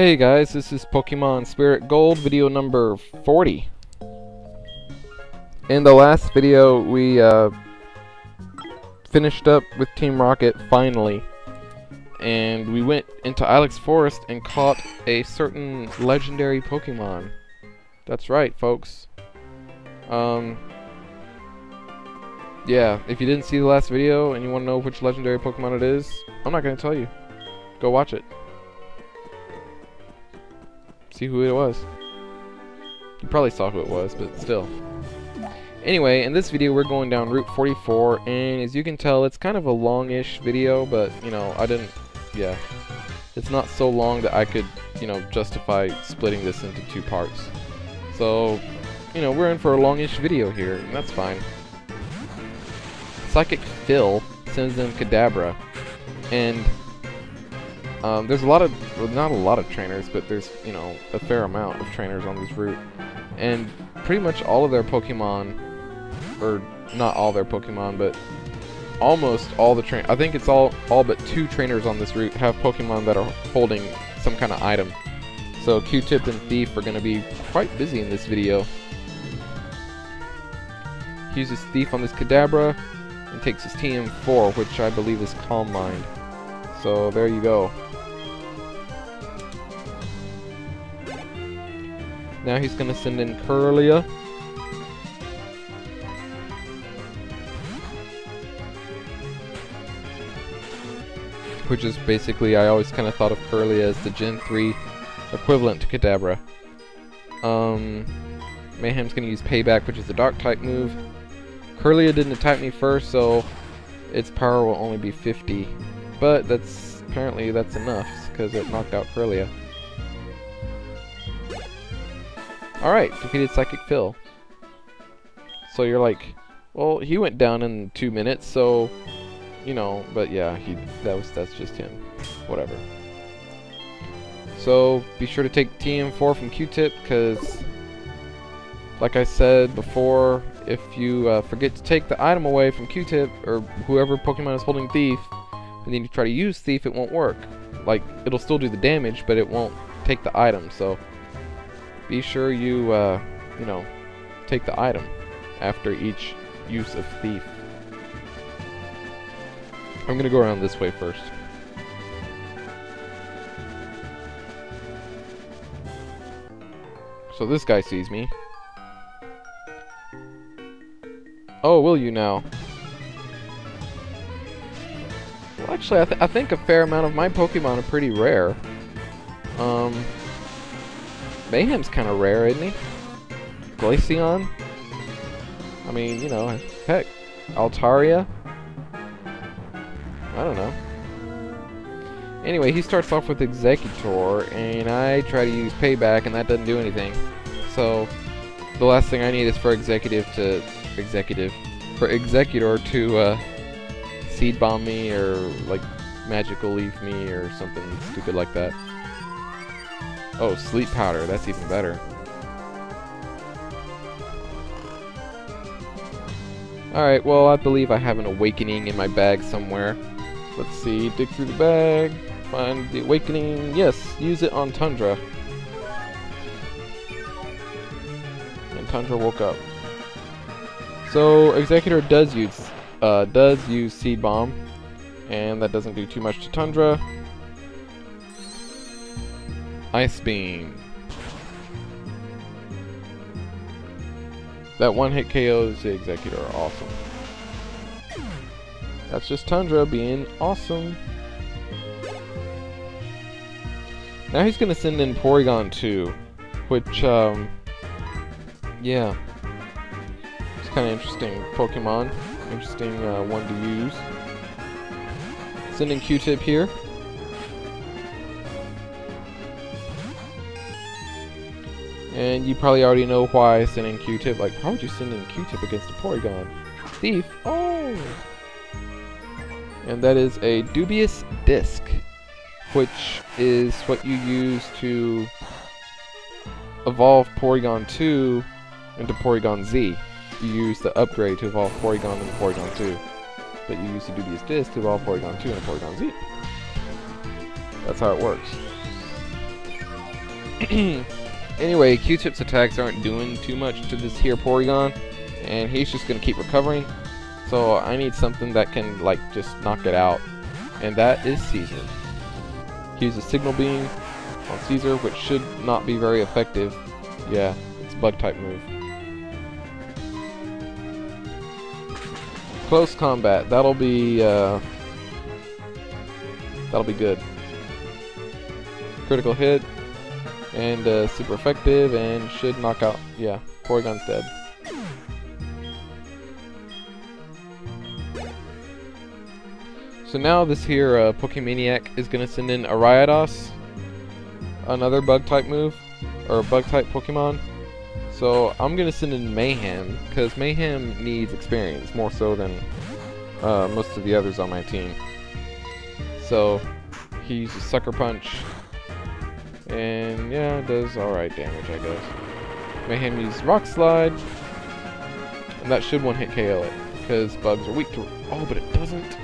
Hey guys, this is Pokemon Spirit Gold, video number 40. In the last video, we finished up with Team Rocket, finally. And we went into Ilex Forest and caught a certain legendary Pokemon. That's right, folks. Yeah, if you didn't see the last video and you want to know which legendary Pokemon it is, I'm not going to tell you. Go watch it. See who it was. You probably saw who it was, but still. Anyway, in this video we're going down Route 44, and as you can tell, it's kind of a long-ish video, but, you know, yeah. It's not so long that I could, you know, justify splitting this into two parts. So, you know, we're in for a longish video here, and that's fine. Psychic Phil sends in Kadabra, and there's a lot of, well, not a lot of trainers, but there's, you know, a fair amount of trainers on this route. And pretty much all of their Pokemon, or not all their Pokemon, but almost all the I think it's all but 2 trainers on this route have Pokemon that are holding some kind of item. So Q-Tip and Thief are going to be quite busy in this video. He uses Thief on this Kadabra and takes his TM4, which I believe is Calm Mind. So there you go. Now he's going to send in Curlia. Which is basically, I always kind of thought of Curlia as the Gen 3 equivalent to Kadabra. Mayhem's going to use Payback, which is a Dark type move. Curlia didn't attack me first, so its power will only be 50. But apparently that's enough, because it knocked out Curlia. Alright, defeated Psychic Phil. So you're like, well, he went down in 2 minutes, so, you know, but yeah, that's just him. Whatever. So, be sure to take TM4 from Q-Tip, because, like I said before, if you forget to take the item away from Q-Tip, or whoever Pokemon is holding Thief, and then you try to use Thief, it won't work. Like, it'll still do the damage, but it won't take the item, so be sure you, you know, take the item after each use of Thief. I'm gonna go around this way first. So this guy sees me. Oh, will you now? Well, actually, I think a fair amount of my Pokemon are pretty rare. Mayhem's kind of rare, isn't he? Glaceon? I mean, you know, heck, Altaria? I don't know. Anyway, he starts off with Executor, and I try to use Payback, and that doesn't do anything. So, the last thing I need is for Executor to Seed Bomb me, or like Magical Leaf me, or something stupid like that. Oh, Sleep Powder, that's even better. Alright, well, I believe I have an Awakening in my bag somewhere. Let's see, dig through the bag, find the Awakening. Yes, use it on Tundra. And Tundra woke up. So, Executor does use Seed Bomb, and that doesn't do too much to Tundra. Ice Beam. That one-hit KOs the Executor. Awesome. That's just Tundra being awesome. Now he's gonna send in Porygon 2, which, yeah. It's kind of interesting Pokemon. Interesting one to use. Sending Q-Tip here. And you probably already know why I send in Q-Tip. Like, how would you send in Q-Tip against a Porygon? Thief? Oh! And that is a Dubious Disc, which is what you use to evolve Porygon 2 into Porygon Z. You use the upgrade to evolve Porygon into Porygon 2. But you use the Dubious Disc to evolve Porygon 2 into Porygon Z. That's how it works. Anyway, Q-Tip's attacks aren't doing too much to this here Porygon, and he's just gonna keep recovering. So I need something that can like just knock it out, and that is Caesar. He uses Signal Beam on Caesar, which should not be very effective. Yeah, it's a bug type move. Close combat, that'll be good. Critical hit, and super effective, and should knock out. Yeah, Porygon's dead. So now this here Pokemaniac is gonna send in a Raidos, another bug type move, or a bug type Pokemon. So I'm gonna send in Mayhem, because Mayhem needs experience more so than most of the others on my team. So he uses Sucker Punch, and yeah, it does alright damage, I guess. Mayhem uses Rock Slide, and that should one-hit KO it, because bugs are weak to. Oh, but it doesn't.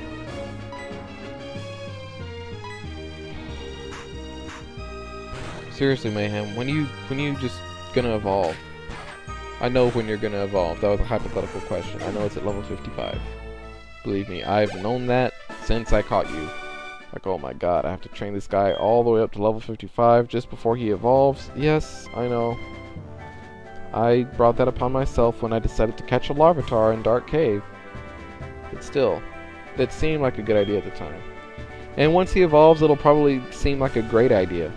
Seriously, Mayhem, when you just gonna evolve? I know when you're gonna evolve. That was a hypothetical question. I know it's at level 55. Believe me, I've known that since I caught you. Like, oh my god, I have to train this guy all the way up to level 55 just before he evolves. Yes, I know. I brought that upon myself when I decided to catch a Larvitar in Dark Cave. But still, it seemed like a good idea at the time. And once he evolves, it'll probably seem like a great idea.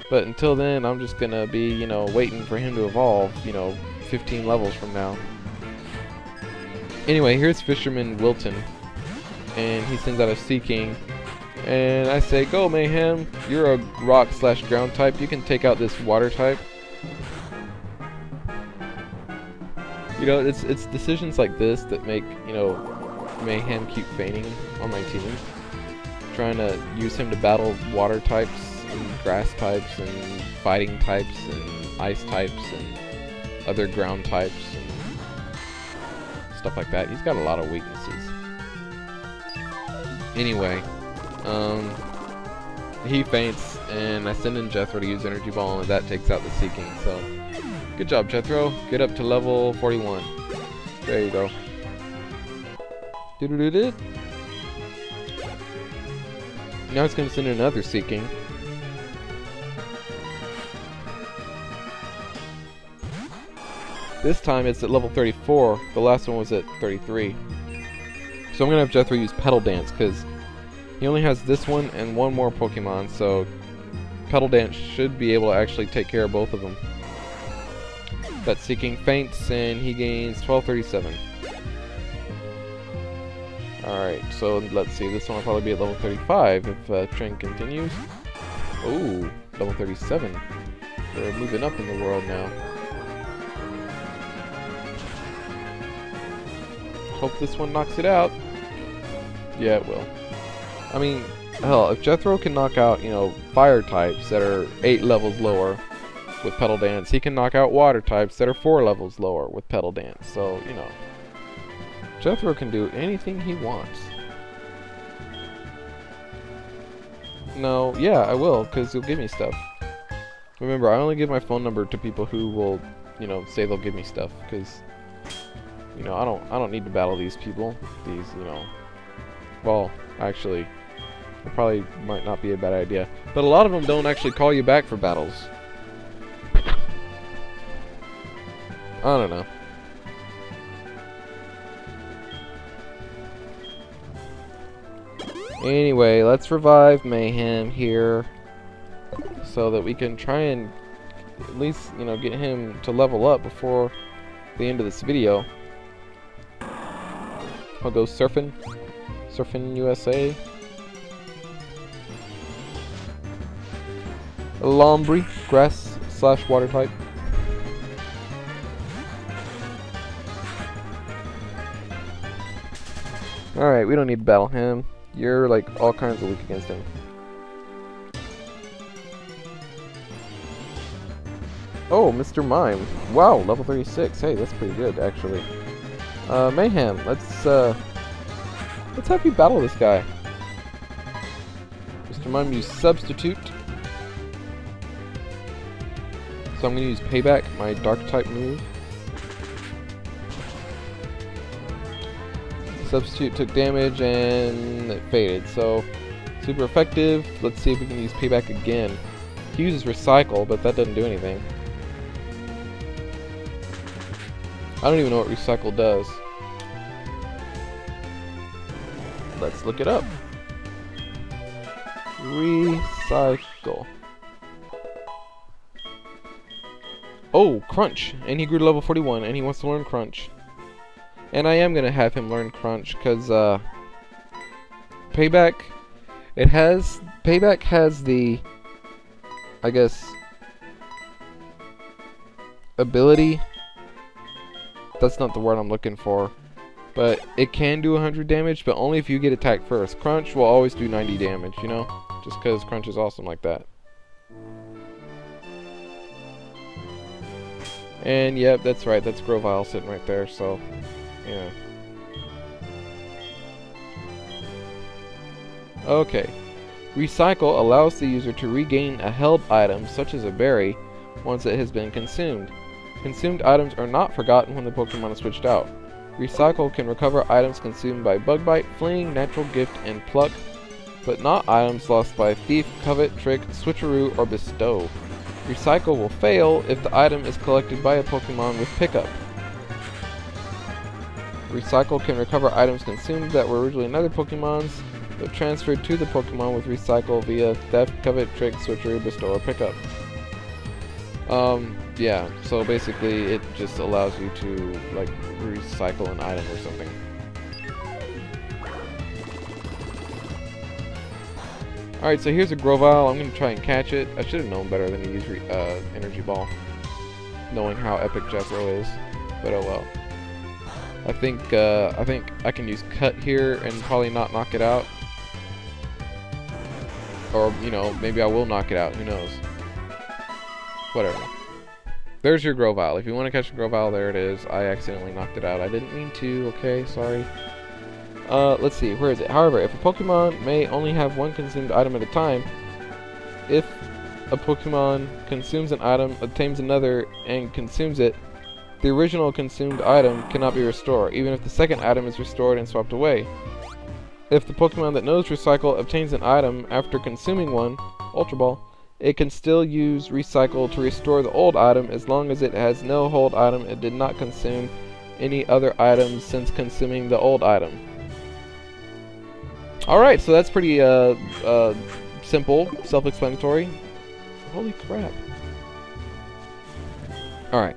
But until then, I'm just gonna be, you know, waiting for him to evolve, you know, 15 levels from now. Anyway, here's Fisherman Wilton, and he sends out a Seeking, and I say, go Mayhem, you're a rock/ground type, you can take out this water type. You know, it's decisions like this that make, you know, Mayhem keep feigning on my team. Trying to use him to battle water types, and grass types, and fighting types, and ice types, and other ground types, and stuff like that. He's got a lot of weaknesses. Anyway, he faints, and I send in Jethro to use Energy Ball, and that takes out the Seeking. So, good job, Jethro. Get up to level 41. There you go. Do-do-do-do. Now it's going to send in another Seeking. This time it's at level 34. The last one was at 33. So I'm going to have Jethro use Petal Dance, because he only has this one and one more Pokemon, so Petal Dance should be able to actually take care of both of them. That Seeking faints, and he gains 1237. Alright, so let's see, this one will probably be at level 35 if trend continues. Ooh, level 37. We're moving up in the world now. Hope this one knocks it out. Yeah, it will. I mean, hell, if Jethro can knock out, you know, fire types that are 8 levels lower with Petal Dance, he can knock out water types that are 4 levels lower with Petal Dance. So, you know, Jethro can do anything he wants. No, yeah, I will, because he'll give me stuff. Remember, I only give my phone number to people who will, you know, say they'll give me stuff, because, you know, I don't need to battle these people. These, you know, well, actually, it probably might not be a bad idea. But a lot of them don't actually call you back for battles. I don't know. Anyway, let's revive Mayhem here so that we can try and at least, you know, get him to level up before the end of this video. I'll go surfing. Surfing USA. Lombre, grass/water type. Alright, we don't need to battle him. You're like all kinds of weak against him. Oh, Mr. Mime. Wow, level 36. Hey, that's pretty good actually. Mayhem, let's have you battle this guy. Mr. Mime, use Substitute. So I'm going to use Payback, my dark type move. Substitute took damage and it faded. So super effective. Let's see if we can use Payback again. He uses Recycle, but that doesn't do anything. I don't even know what Recycle does. Let's look it up. Recycle. Oh, Crunch! And he grew to level 41, and he wants to learn Crunch. And I am gonna have him learn Crunch, cause Payback has the, I guess, ability. That's not the word I'm looking for. But it can do 100 damage, but only if you get attacked first. Crunch will always do 90 damage, you know? Just because Crunch is awesome like that. And yep, that's right, that's Grovyle sitting right there, so, yeah. Okay. Recycle allows the user to regain a held item, such as a berry, once it has been consumed. Consumed items are not forgotten when the Pokemon is switched out. Recycle can recover items consumed by Bug Bite, Fling, Natural Gift, and Pluck, but not items lost by Thief, Covet, Trick, Switcheroo, or Bestow. Recycle will fail if the item is collected by a Pokemon with Pickup. Recycle can recover items consumed that were originally another Pokemon's, but transferred to the Pokemon with Recycle via Theft, Covet, Trick, Switcheroo, Bestow, or Pickup. Yeah, so basically it just allows you to, like, recycle an item or something. Alright, so here's a Grovyle. I'm going to try and catch it. I should have known better than to use Energy Ball, knowing how epic Jethro is, but oh well. I think I can use Cut here and probably not knock it out. Or, you know, maybe I will knock it out, who knows. Whatever. There's your Grovyle. If you want to catch a Grovyle, there it is. I accidentally knocked it out. I didn't mean to, okay, sorry. Let's see, where is it? However, if a Pokemon may only have one consumed item at a time, if a Pokemon consumes an item, obtains another, and consumes it, the original consumed item cannot be restored, even if the second item is restored and swapped away. If the Pokemon that knows Recycle obtains an item after consuming one, Ultra Ball, it can still use Recycle to restore the old item as long as it has no hold item and did not consume any other items since consuming the old item. Alright, so that's pretty simple, self-explanatory. Holy crap. Alright.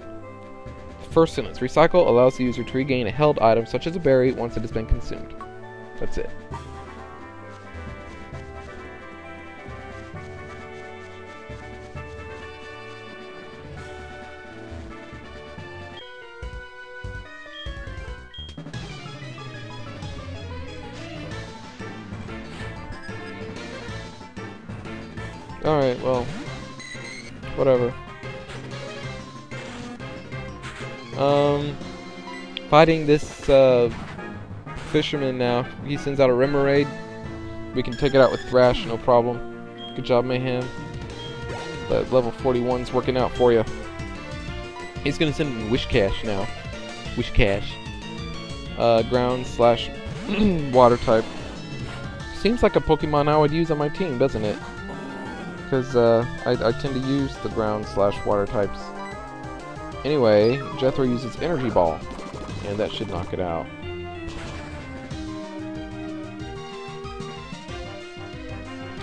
First sentence. Recycle allows the user to regain a held item such as a berry once it has been consumed. That's it. Alright, well, whatever. Fighting this fisherman now. He sends out a Remoraid. We can take it out with Thrash, no problem. Good job, Mayhem. That level 41's working out for you. He's gonna send in Wishcash now. Wishcash. Ground / water type. Seems like a Pokemon I would use on my team, doesn't it? Because I tend to use the ground / water types. Anyway, Jethro uses Energy Ball, and that should knock it out.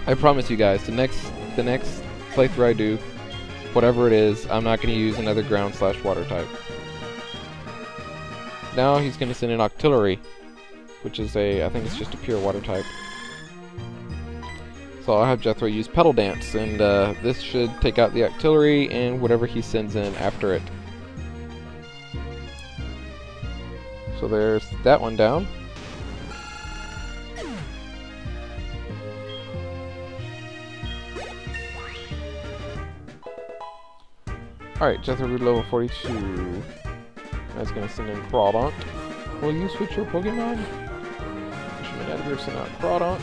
I promise you guys, the next playthrough I do, whatever it is, I'm not going to use another ground / water type. Now he's going to send in Octillery, which is I think it's just a pure water type. So I'll have Jethro use Petal Dance, and this should take out the Octillery and whatever he sends in after it. So there's that one down. Alright, Jethro grew to level 42. That's going to send in Crawdaunt. Will you switch your Pokemon? Push him out of here, send out Crawdaunt.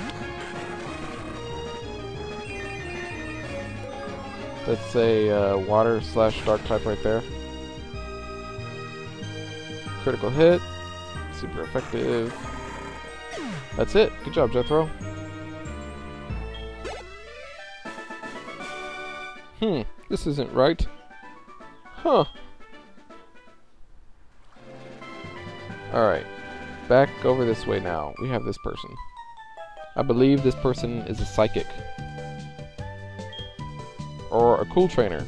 That's a water slash dark type right there. Critical hit. Super effective. That's it. Good job, Jethro. This isn't right. Huh. Alright. Back over this way now. We have this person. I believe this person is a psychic. Or a cool trainer.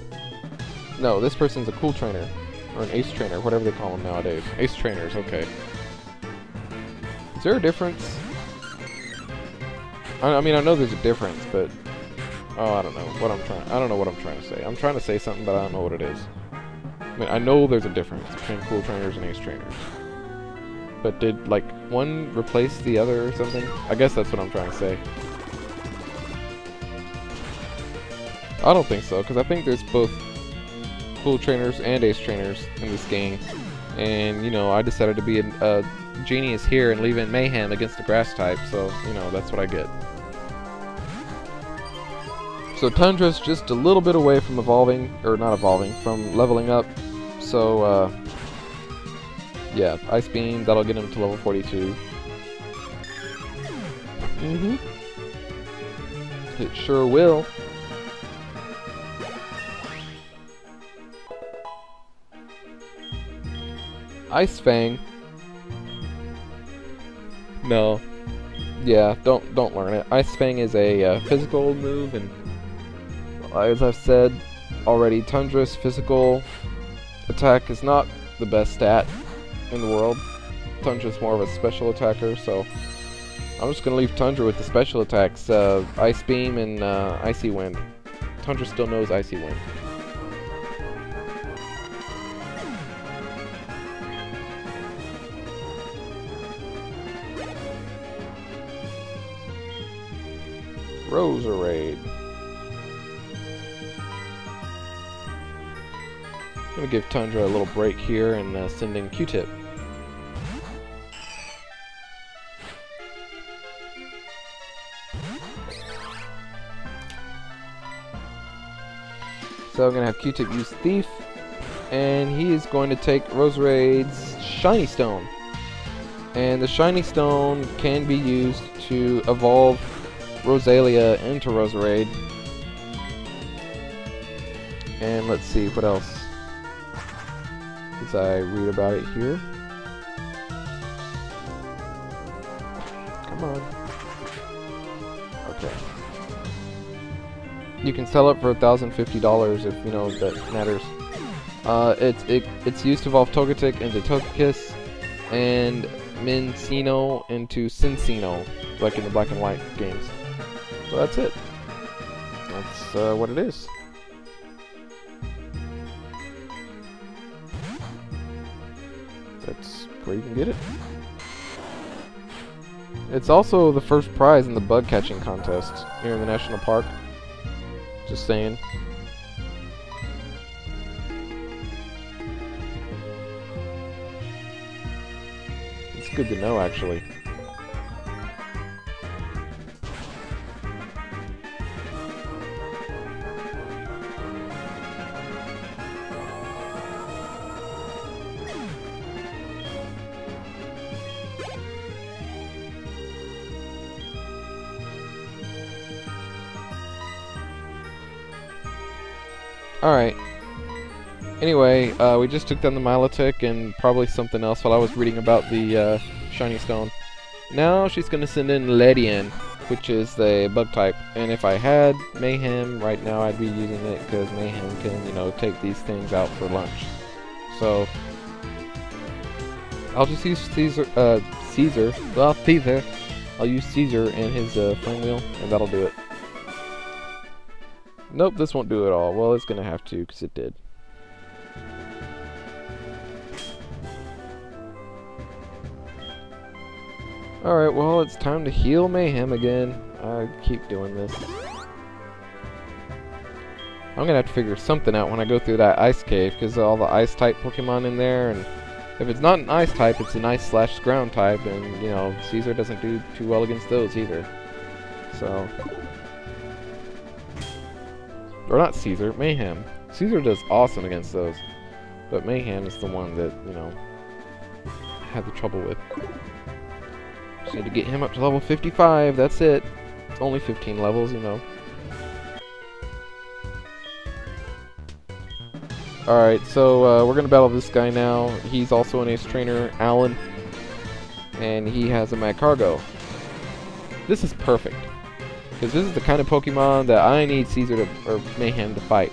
No, this person's a cool trainer. Or an ace trainer, whatever they call them nowadays. Ace trainers, okay. Is there a difference? I mean, I know there's a difference, but... Oh, I don't know what I'm trying to say. I'm trying to say something, but I don't know what it is. I mean, I know there's a difference between cool trainers and ace trainers. But did, like, one replace the other or something? I guess that's what I'm trying to say. I don't think so, because I think there's both cool trainers and ace trainers in this game. And, you know, I decided to be a genius here and leave in Mayhem against the grass type, so, you know, that's what I get. So Tundra's just a little bit away from evolving, or not evolving, from leveling up. So, yeah, Ice Beam, that'll get him to level 42. It sure will. Ice Fang. No. Yeah, don't learn it. Ice Fang is a physical move, and as I've said already, Tundra's physical attack is not the best stat in the world. Tundra's more of a special attacker, so I'm just gonna leave Tundra with the special attacks, Ice Beam and Icy Wind. Tundra still knows Icy Wind. Roselia. I'm gonna give Tundra a little break here and send in Q-Tip. So I'm gonna have Q-Tip use Thief, and he is going to take Roselia's Shiny Stone. And the Shiny Stone can be used to evolve Roselia into Roselia. And let's see what else. As I read about it here. Come on. Okay. You can sell it for $1,050 if you know that matters. It's used to evolve Togetic into Togekiss and Minccino into Cinccino, like in the Black and White games. So that's it. That's what it is. That's where you can get it. It's also the first prize in the bug catching contest here in the national park. Just saying. It's good to know, actually. Alright. Anyway, we just took down the Milotic and probably something else while I was reading about the Shiny Stone. Now she's going to send in Ledian, which is the bug type. And if I had Mayhem right now, I'd be using it because Mayhem can, you know, take these things out for lunch. So I'll just use Caesar. I'll use Caesar and his Flame Wheel, and that'll do it. Nope, this won't do it all. Well, it's gonna have to, because it did. Alright, well, it's time to heal Mayhem again. I keep doing this. I'm gonna have to figure something out when I go through that ice cave, because all the ice type Pokemon in there, and if it's not an ice type, it's an ice slash ground type, and, you know, Caesar doesn't do too well against those either. So... or not Caesar, Mayhem. Caesar does awesome against those, but Mayhem is the one that, you know, I had the trouble with. Just need to get him up to level 55, that's it. It's only 15 levels, you know. Alright, so we're gonna battle this guy now. He's also an ace trainer, Alan, and he has a Magcargo. This is perfect, because this is the kind of Pokemon that I need Caesar to, or Mayhem to fight.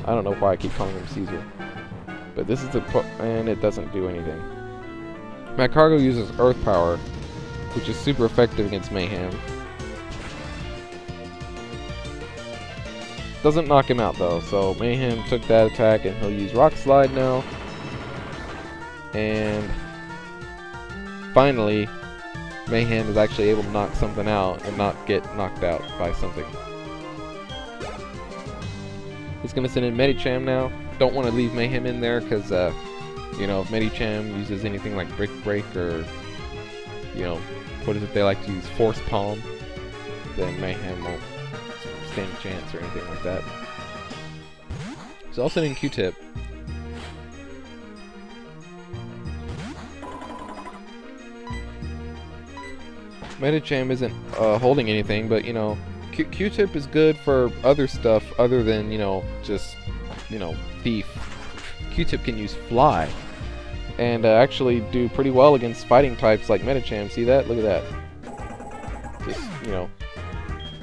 I don't know why I keep calling him Caesar, but this is the and it doesn't do anything. Magcargo uses Earth Power, which is super effective against Mayhem. Doesn't knock him out though, so Mayhem took that attack and he'll use Rock Slide now. And finally, Mayhem is actually able to knock something out and not get knocked out by something. He's gonna send in Medicham now. Don't want to leave Mayhem in there because, you know, if Medicham uses anything like Brick Break or, you know, what is it they like to use, Force Palm, then Mayhem won't stand a chance or anything like that. So I'll send in Q-Tip. Medicham isn't holding anything, but, you know, Q-Tip is good for other stuff other than, you know, just, you know, Thief. Q-Tip can use Fly and actually do pretty well against fighting types like Medicham. See that? Look at that. Just, you know,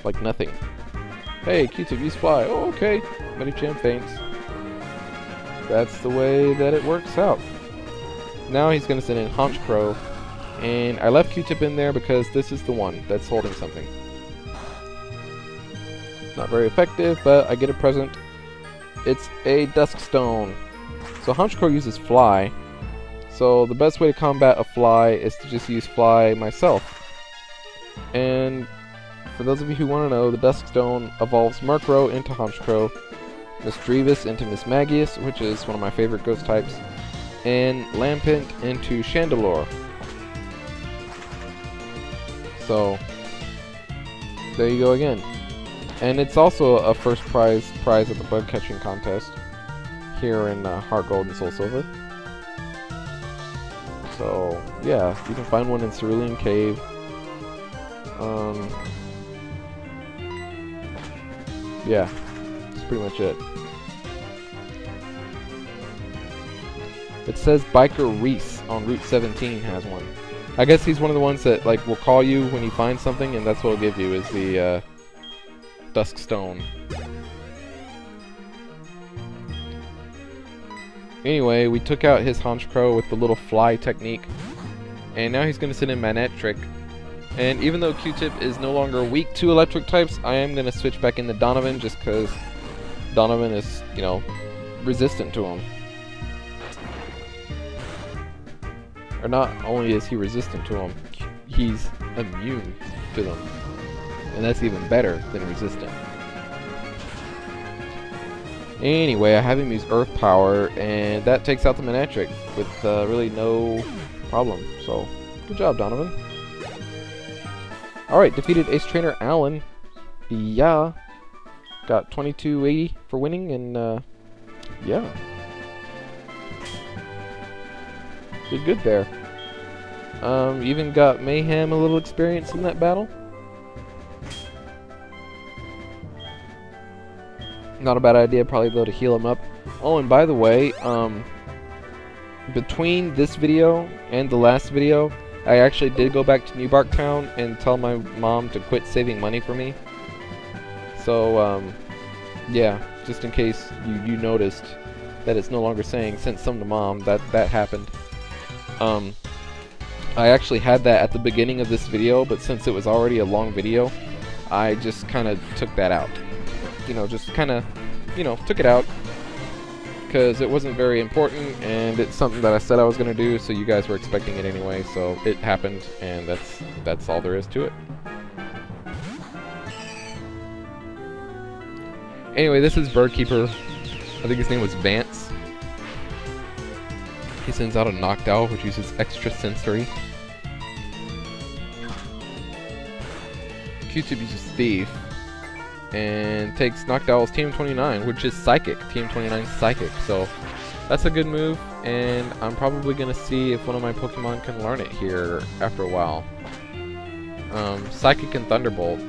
like nothing. Hey, Q-Tip, use Fly. Oh, okay. Medicham faints. That's the way that it works out. Now he's going to send in Honchkrow. And I left Q-Tip in there because this is the one that's holding something. Not very effective, but I get a present. It's a Duskstone. So Honchkrow uses Fly. So the best way to combat a Fly is to just use Fly myself. And for those of you who want to know, the Duskstone evolves Murkrow into Honchkrow, Misdreavus into Mismagius, which is one of my favorite ghost types, and Lampent into Chandelure. So there you go again. And it's also a first prize at the bug catching contest here in Heart Gold and Soul Silver. So yeah, you can find one in Cerulean Cave. Yeah, that's pretty much it. It says Biker Reese on Route 17 has one. I guess he's one of the ones that, like, will call you when you find something, and that's what he'll give you, is the Duskstone. Anyway, we took out his Honchkrow with the little Fly technique, and now he's going to send in Manectric. And even though Q-Tip is no longer weak to electric types, I am going to switch back into Donovan just because Donovan is, you know, resistant to him. Or not only is he resistant to them, he's immune to them. And that's even better than resistant. Anyway, I have him use Earth Power, and that takes out the Manectric with really no problem. So, good job, Donovan. Alright, defeated Ace Trainer Alan. Yeah. Got 2280 for winning, and yeah. Did good there. Even got Mayhem a little experience in that battle. Not a bad idea, probably though, to heal him up. Oh, and by the way, between this video and the last video, I actually did go back to New Bark Town and tell my mom to quit saving money for me. So, yeah, just in case you noticed that it's no longer saying sent some to mom, that happened. I actually had that at the beginning of this video, but since it was already a long video, I just kind of took that out. You know, just kind of, you know, took it out because it wasn't very important, and it's something that I said I was going to do, so you guys were expecting it anyway, so it happened, and that's all there is to it. Anyway, this is Birdkeeper. I think his name was Vance. He sends out a Noctowl, which uses Extra Sensory. Q-Tip uses Thief. and takes Noctowl's TM29, which is Psychic, TM29 Psychic. So that's a good move, and I'm probably gonna see if one of my Pokemon can learn it here after a while. Psychic and Thunderbolt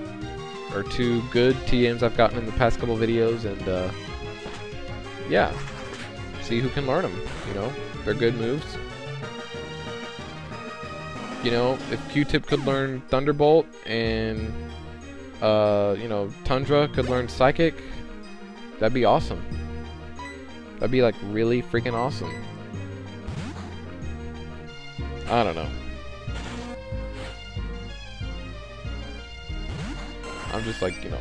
are two good TMs I've gotten in the past couple videos, and yeah, see who can learn them. You know, they're good moves. You know, if Q-Tip could learn Thunderbolt and you know, Tundra could learn Psychic, that'd be awesome. That'd be like really freaking awesome. I don't know. I'm just like, you know,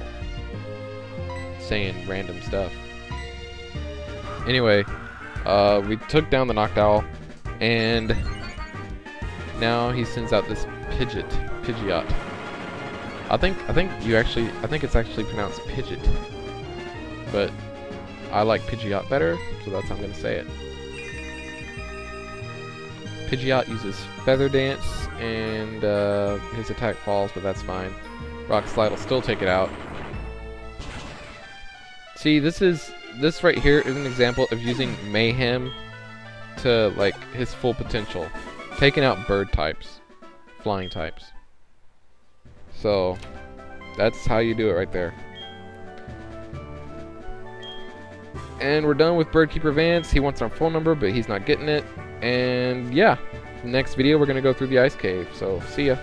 saying random stuff. Anyway, we took down the Noctowl, and now he sends out this Pidgeot. I think it's actually pronounced Pidgeot, but I like Pidgeot better, so that's how I'm gonna say it. Pidgeot uses Feather Dance, and his attack falls, but that's fine. Rock Slide will still take it out. See, this right here is an example of using Mayhem to like his full potential, taking out bird types, flying types. So that's how you do it right there. And we're done with Birdkeeper Vance. He wants our phone number, but he's not getting it. And yeah, next video we're gonna go through the ice cave. So see ya.